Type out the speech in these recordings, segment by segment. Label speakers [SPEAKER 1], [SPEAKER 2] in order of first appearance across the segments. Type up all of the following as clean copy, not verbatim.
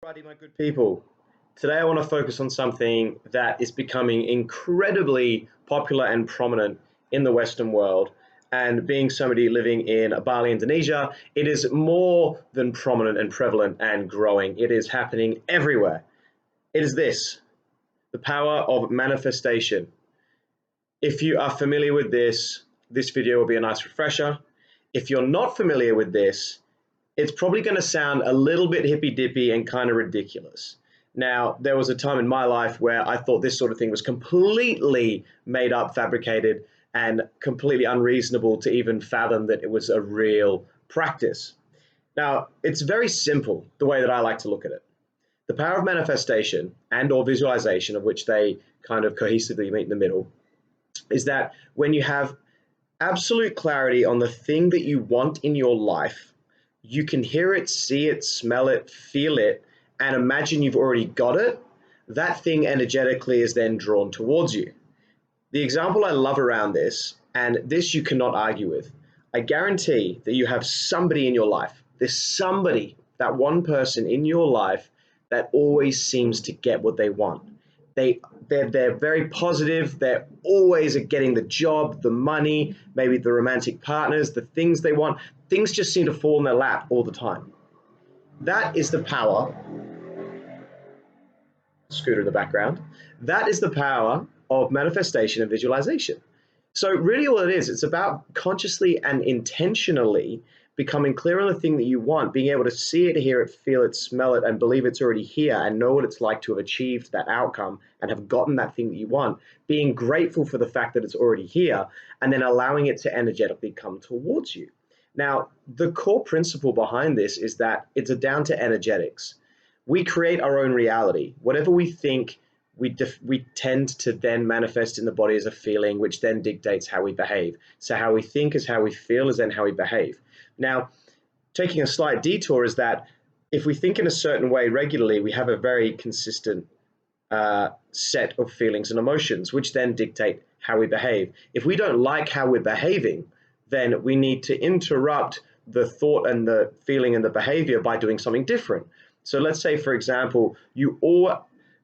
[SPEAKER 1] Alrighty, my good people. Today I want to focus on something that is becoming incredibly popular and prominent in the Western world. And being somebody living in Bali, Indonesia, it is more than prominent and prevalent and growing. It is happening everywhere. It is this, the power of manifestation. If you are familiar with this video will be a nice refresher. If you're not familiar with this, it's probably going to sound a little bit hippy-dippy and kind of ridiculous. Now, there was a time in my life where I thought this sort of thing was completely made up, fabricated, and completely unreasonable to even fathom that it was a real practice. Now, it's very simple, the way that I like to look at it. The power of manifestation and or visualization, of which they kind of cohesively meet in the middle, is that when you have absolute clarity on the thing that you want in your life, you can hear it, see it, smell it, feel it, and imagine you've already got it. That thing energetically is then drawn towards you. The example I love around this, and this you cannot argue with, I guarantee that you have somebody in your life, there's somebody, that one person in your life that always seems to get what they want. They're very positive. They're always getting the job, the money, maybe the romantic partners, the things they want. Things just seem to fall in their lap all the time. That is the power. Scooter in the background. That is the power of manifestation and visualization. So really all it is, it's about consciously and intentionally becoming clear on the thing that you want, being able to see it, hear it, feel it, smell it, and believe it's already here and know what it's like to have achieved that outcome and have gotten that thing that you want, being grateful for the fact that it's already here, and then allowing it to energetically come towards you. Now, the core principle behind this is that it's down to energetics. We create our own reality. Whatever we think, we tend to then manifest in the body as a feeling, which then dictates how we behave. So how we think is how we feel is then how we behave. Now, taking a slight detour is that if we think in a certain way regularly, we have a very consistent set of feelings and emotions, which then dictate how we behave. If we don't like how we're behaving, then we need to interrupt the thought and the feeling and the behavior by doing something different. So let's say, for example,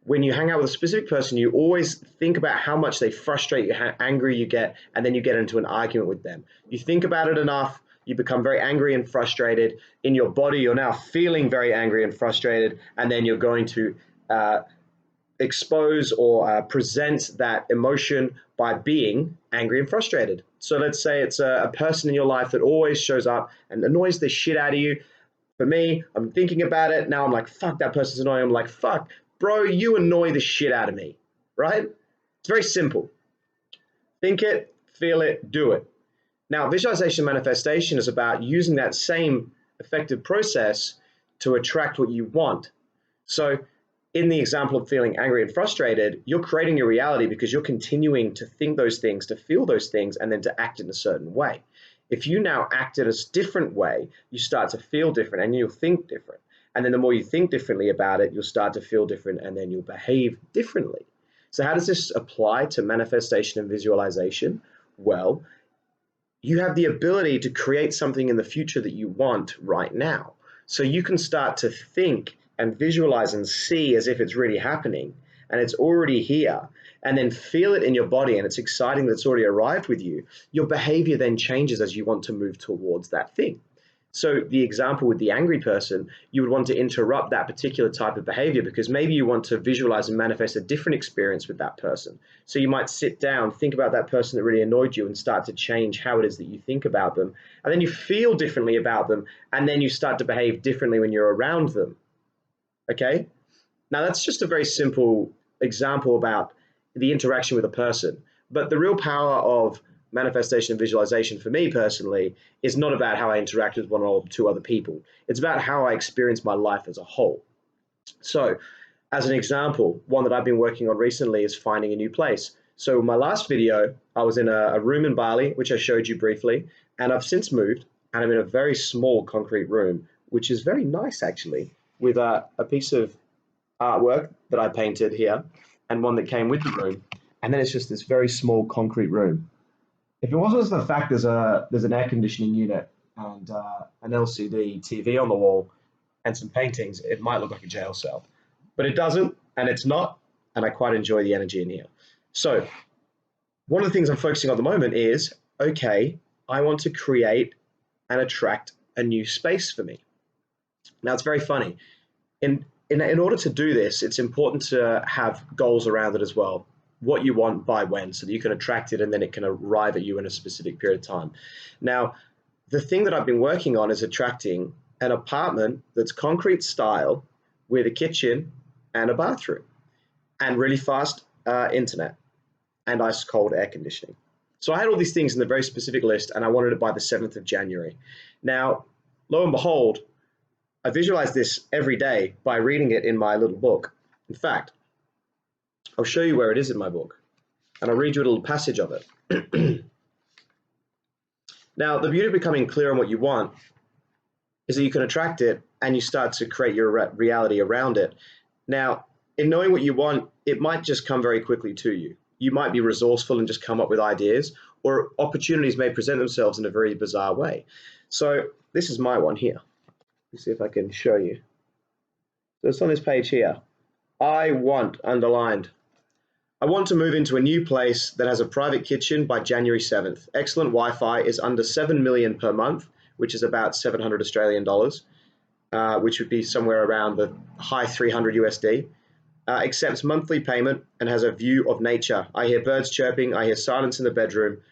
[SPEAKER 1] when you hang out with a specific person, you always think about how much they frustrate you, how angry you get, and then you get into an argument with them. You think about it enough, you become very angry and frustrated. In your body, you're now feeling very angry and frustrated, and then you're going to expose or present that emotion by being angry and frustrated. So let's say it's a person in your life that always shows up and annoys the shit out of you. For me, I'm thinking about it. Now I'm like, fuck, that person's annoying. I'm like, fuck, bro, you annoy the shit out of me, right? It's very simple. Think it, feel it, do it. Now, visualization manifestation is about using that same effective process to attract what you want. So in the example of feeling angry and frustrated, you're creating your reality because you're continuing to think those things, to feel those things, and then to act in a certain way. If you now act in a different way, you start to feel different and you'll think different. And then the more you think differently about it, you'll start to feel different and then you'll behave differently. So how does this apply to manifestation and visualization? Well, you have the ability to create something in the future that you want right now. So you can start to think and visualize and see as if it's really happening and it's already here, and then feel it in your body and it's exciting that it's already arrived with you. Your behavior then changes as you want to move towards that thing. So the example with the angry person, you would want to interrupt that particular type of behavior because maybe you want to visualize and manifest a different experience with that person. So you might sit down, think about that person that really annoyed you and start to change how it is that you think about them. And then you feel differently about them, and then you start to behave differently when you're around them. Okay? Now that's just a very simple example about the interaction with a person. But the real power of manifestation and visualization for me personally is not about how I interact with one or two other people. It's about how I experience my life as a whole. So as an example, one that I've been working on recently is finding a new place. So in my last video, I was in a room in Bali, which I showed you briefly, and I've since moved and I'm in a very small concrete room, which is very nice actually, with a piece of artwork that I painted here and one that came with the room. And then it's just this very small concrete room. If it wasn't for the fact there's an air conditioning unit and an LCD TV on the wall, and some paintings, it might look like a jail cell. But it doesn't, and it's not, and I quite enjoy the energy in here. So one of the things I'm focusing on at the moment is, okay, I want to create and attract a new space for me. Now it's very funny. In order to do this, it's important to have goals around it as well. What you want by when, so that you can attract it and then it can arrive at you in a specific period of time. Now, the thing that I've been working on is attracting an apartment that's concrete style with a kitchen and a bathroom and really fast internet and ice cold air conditioning. So I had all these things in the very specific list and I wanted it by the 7th of January. Now, lo and behold, I visualize this every day by reading it in my little book. In fact, I'll show you where it is in my book, and I'll read you a little passage of it. Now, the beauty of becoming clear on what you want is that you can attract it and you start to create your reality around it. Now, in knowing what you want, it might just come very quickly to you. You might be resourceful and just come up with ideas, or opportunities may present themselves in a very bizarre way. So this is my one here. Let's see if I can show you. So it's on this page here. I want underlined. I want to move into a new place that has a private kitchen by January 7th. Excellent Wi-Fi is under 7 million per month, which is about 700 Australian dollars, which would be somewhere around the high 300 USD. Accepts monthly payment and has a view of nature. I hear birds chirping. I hear silence in the bedroom.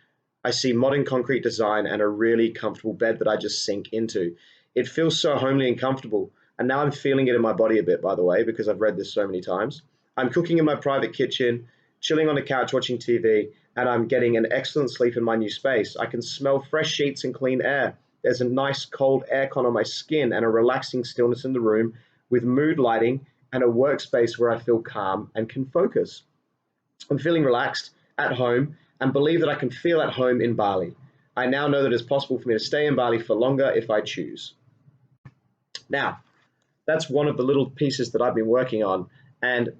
[SPEAKER 1] I see modern concrete design and a really comfortable bed that I just sink into. It feels so homely and comfortable. And now I'm feeling it in my body a bit, by the way, because I've read this so many times. I'm cooking in my private kitchen, chilling on the couch watching TV, and I'm getting an excellent sleep in my new space. I can smell fresh sheets and clean air. There's a nice cold aircon on my skin and a relaxing stillness in the room with mood lighting and a workspace where I feel calm and can focus. I'm feeling relaxed at home and believe that I can feel at home in Bali. I now know that it's possible for me to stay in Bali for longer if I choose. Now, that's one of the little pieces that I've been working on. And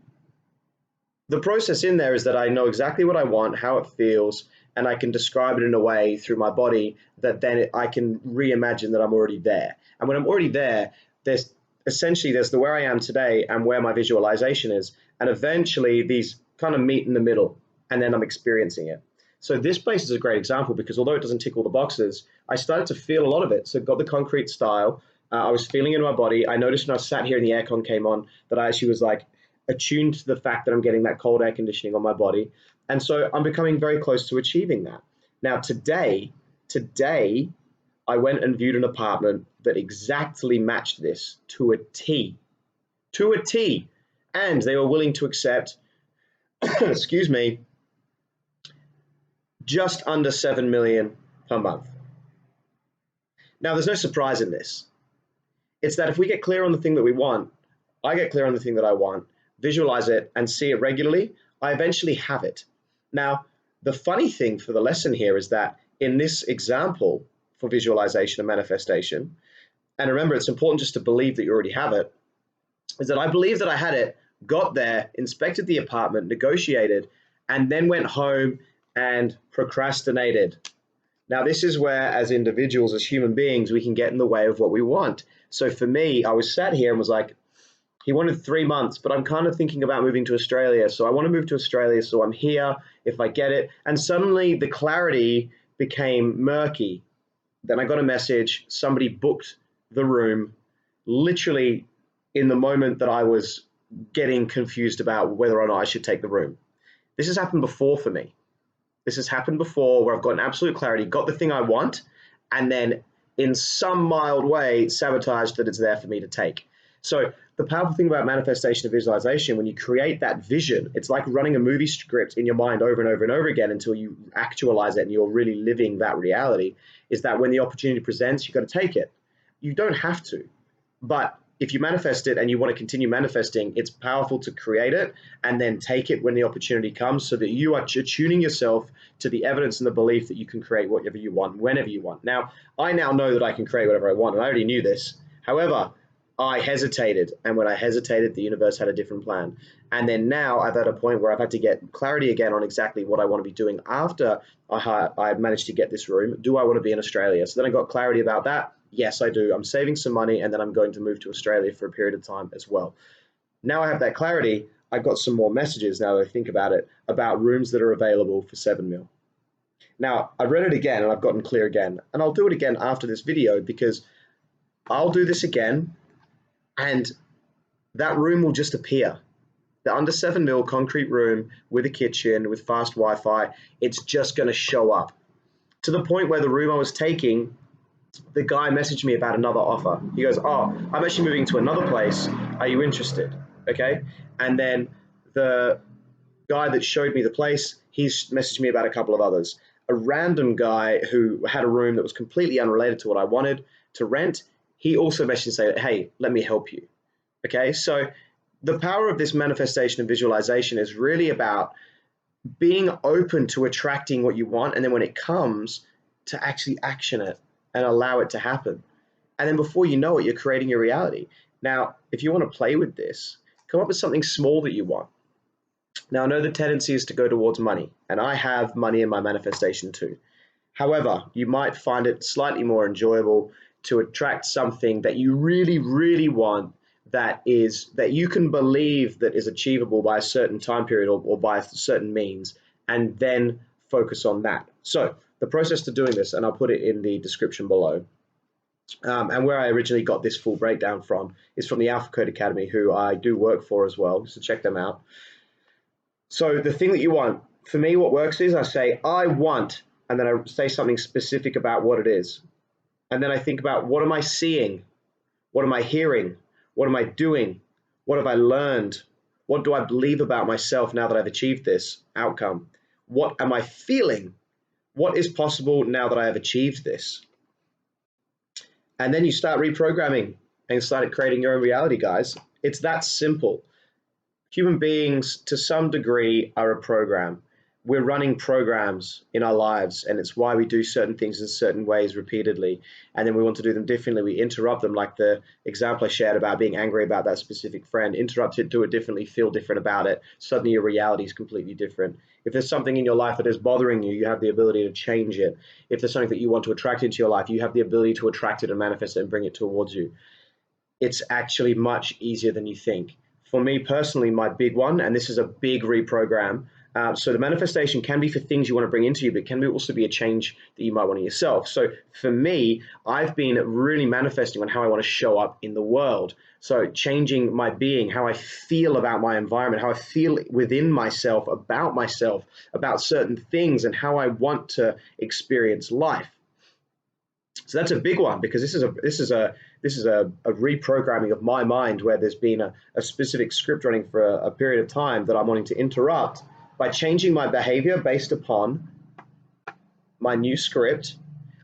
[SPEAKER 1] the process in there is that I know exactly what I want, how it feels, and I can describe it in a way through my body that then I can reimagine that I'm already there. And when I'm already there, there's the where I am today and where my visualization is. And eventually these kind of meet in the middle and then I'm experiencing it. So this place is a great example because although it doesn't tick all the boxes, I started to feel a lot of it. So got the concrete style. I was feeling it in my body. I noticed when I sat here and the aircon came on that I actually was like attuned to the fact that I'm getting that cold air conditioning on my body. And so I'm becoming very close to achieving that. Now today, I went and viewed an apartment that exactly matched this to a T. To a T. And they were willing to accept, excuse me, just under 7 million per month. Now, there's no surprise in this. It's that if we get clear on the thing that we want, I get clear on the thing that I want, visualize it and see it regularly, I eventually have it. Now, the funny thing for the lesson here is that in this example for visualization and manifestation, and remember, it's important just to believe that you already have it, is that I believe that I had it, got there, inspected the apartment, negotiated, and then went home and procrastinated. Now, this is where, as individuals, as human beings, we can get in the way of what we want. So for me, I was sat here and was like, he wanted 3 months, but I'm kind of thinking about moving to Australia. So I want to move to Australia. So I'm here if I get it. And suddenly the clarity became murky. Then I got a message. Somebody booked the room literally in the moment that I was getting confused about whether or not I should take the room. This has happened before for me. This has happened before where I've gotten absolute clarity, got the thing I want, and then in some mild way sabotaged that it's there for me to take. So the powerful thing about manifestation and visualization, when you create that vision, it's like running a movie script in your mind over and over and over again until you actualize it and you're really living that reality, is that when the opportunity presents, you've got to take it. You don't have to, but if you manifest it and you want to continue manifesting, it's powerful to create it and then take it when the opportunity comes so that you are tuning yourself to the evidence and the belief that you can create whatever you want, whenever you want. Now, I now know that I can create whatever I want, and I already knew this. However, I hesitated, and when I hesitated, the universe had a different plan. And then now I'm at a point where I've had to get clarity again on exactly what I want to be doing after I managed to get this room. Do I want to be in Australia? So then I got clarity about that. Yes, I do. I'm saving some money and then I'm going to move to Australia for a period of time as well. Now I have that clarity. I got some more messages now that I think about it about rooms that are available for 7 mil. Now I've read it again and I've gotten clear again, and I'll do it again after this video because I'll do this again and that room will just appear. The under 7 mil concrete room with a kitchen with fast Wi-Fi, it's just going to show up to the point where the room I was taking, the guy messaged me about another offer. He goes, "Oh, I'm actually moving to another place. Are you interested?" Okay. And then the guy that showed me the place, he's messaged me about a couple of others. A random guy who had a room that was completely unrelated to what I wanted to rent, he also messaged and said, "Hey, let me help you." Okay. So the power of this manifestation and visualization is really about being open to attracting what you want. And then when it comes, to actually action it and allow it to happen. And then before you know it, you're creating your reality. Now, if you want to play with this, come up with something small that you want. Now, I know the tendency is to go towards money, and I have money in my manifestation too. However, you might find it slightly more enjoyable to attract something that you really, really want, that you can believe that is achievable by a certain time period or by a certain means, and then focus on that. So the process to doing this, and I'll put it in the description below, and where I originally got this full breakdown from is from the Alpha Code Academy, who I do work for as well, so check them out. So the thing that you want, for me, what works is I say, I want, and then I say something specific about what it is. And then I think about, what am I seeing? What am I hearing? What am I doing? What have I learned? What do I believe about myself now that I've achieved this outcome? What am I feeling? What is possible now that I have achieved this? And then you start reprogramming and start creating your own reality, guys. It's that simple. Human beings, to some degree, are a program. We're running programs in our lives, and it's why we do certain things in certain ways repeatedly, and then we want to do them differently. We interrupt them, like the example I shared about being angry about that specific friend. Interrupt it, do it differently, feel different about it. Suddenly your reality is completely different. If there's something in your life that is bothering you, you have the ability to change it. If there's something that you want to attract into your life, you have the ability to attract it and manifest it and bring it towards you. It's actually much easier than you think. For me personally, my big one, and this is a big reprogram, so the manifestation can be for things you want to bring into you, but can also be a change that you might want in yourself. So for me, I've been really manifesting on how I want to show up in the world. So changing my being, how I feel about my environment, how I feel within myself, about certain things, and how I want to experience life. So that's a big one, because this is a reprogramming of my mind, where there's been a specific script running for a period of time that I'm wanting to interrupt by changing my behavior based upon my new script,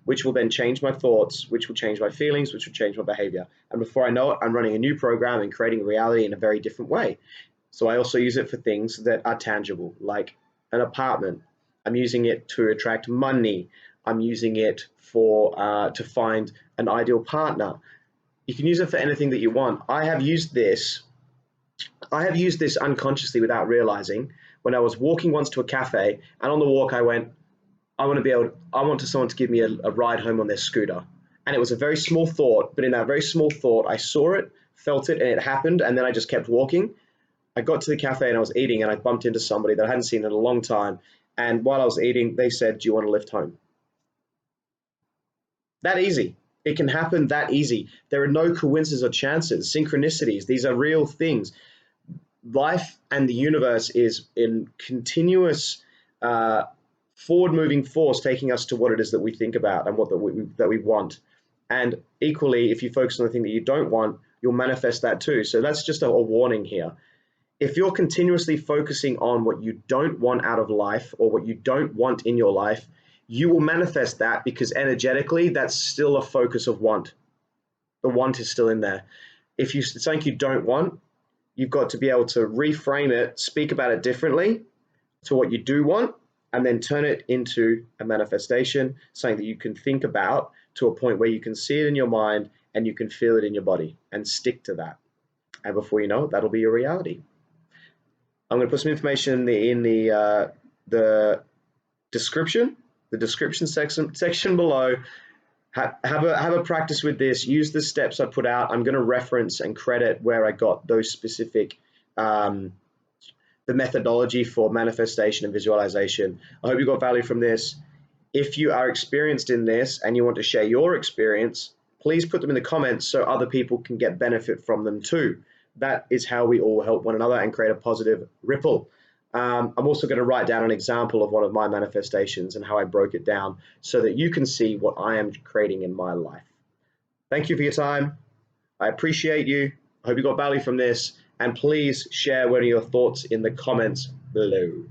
[SPEAKER 1] which will then change my thoughts, which will change my feelings, which will change my behavior. And before I know it, I'm running a new program and creating reality in a very different way. So I also use it for things that are tangible, like an apartment. I'm using it to attract money. I'm using it for to find an ideal partner. You can use it for anything that you want. I have used this unconsciously without realizing. When I was walking once to a cafe, and on the walk I went, I want someone to give me a ride home on their scooter. And it was a very small thought, but in that very small thought, I saw it, felt it, and it happened. And then I just kept walking. I got to the cafe and I was eating, and I bumped into somebody that I hadn't seen in a long time. And while I was eating, they said, "Do you want a lift home?" That easy. It can happen that easy. There are no coincidences or chances, synchronicities. These are real things. Life and the universe is in continuous forward-moving force, taking us to what it is that we think about and that we want. And equally, if you focus on the thing that you don't want, you'll manifest that too. So that's just a warning here. If you're continuously focusing on what you don't want out of life, or what you don't want in your life, you will manifest that, because energetically, that's still a focus of want. The want is still in there. If it's something you don't want, you've got to be able to reframe it, speak about it differently to what you do want, and then turn it into a manifestation, something that you can think about to a point where you can see it in your mind and you can feel it in your body, and stick to that. And before you know it, that'll be your reality. I'm going to put some information in the description section below. Have a practice with this. Use the steps I put out. I'm going to reference and credit where I got those specific the methodology for manifestation and visualization. I hope you got value from this. If you are experienced in this and you want to share your experience, please put them in the comments so other people can get benefit from them too. That is how we all help one another and create a positive ripple. I'm also going to write down an example of one of my manifestations and how I broke it down so that you can see what I am creating in my life. Thank you for your time. I appreciate you. I hope you got value from this. And please share one of your thoughts in the comments below.